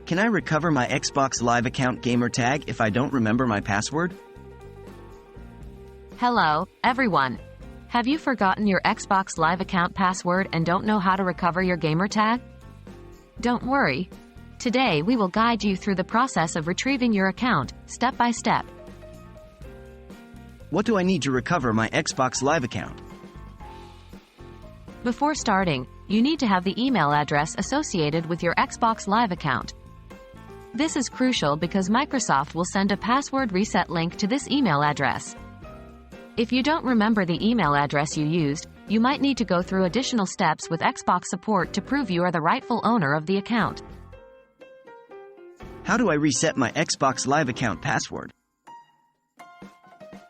Can I recover my Xbox Live account Gamertag if I don't remember my password? Hello, everyone. Have you forgotten your Xbox Live account password and don't know how to recover your Gamertag? Don't worry. Today we will guide you through the process of retrieving your account, step by step. What do I need to recover my Xbox Live account? Before starting, you need to have the email address associated with your Xbox Live account. This is crucial because Microsoft will send a password reset link to this email address. If you don't remember the email address you used, you might need to go through additional steps with Xbox support to prove you are the rightful owner of the account. How do I reset my Xbox Live account password?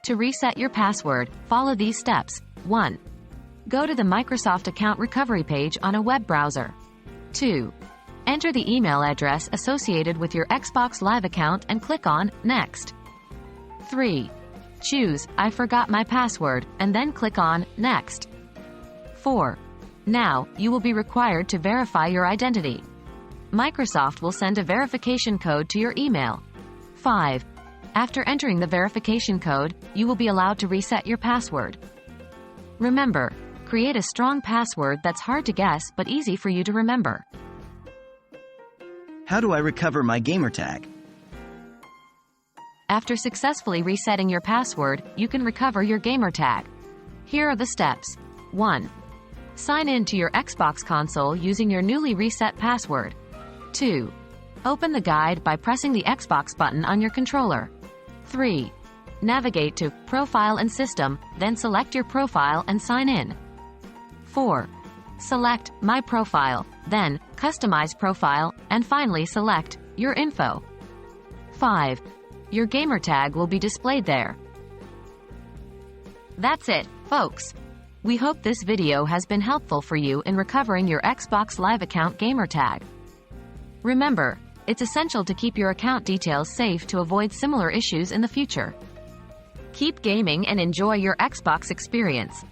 To reset your password, follow these steps. 1. Go to the Microsoft account recovery page on a web browser. 2. Enter the email address associated with your Xbox Live account and click on Next. 3. Choose I forgot my password and then click on Next. 4. Now, you will be required to verify your identity. Microsoft will send a verification code to your email. 5. After entering the verification code, you will be allowed to reset your password. Remember, create a strong password that's hard to guess but easy for you to remember. How do I recover my Gamertag? After successfully resetting your password, you can recover your Gamertag. Here are the steps. 1. Sign in to your Xbox console using your newly reset password. 2. Open the guide by pressing the Xbox button on your controller. 3. Navigate to Profile and System, then select your profile and sign in. 4. Select My Profile, then Customize Profile, and finally select Your Info. 5. Your Gamertag will be displayed there. That's it, folks. We hope this video has been helpful for you in recovering your Xbox Live account Gamertag. Remember, it's essential to keep your account details safe to avoid similar issues in the future. Keep gaming and enjoy your Xbox experience.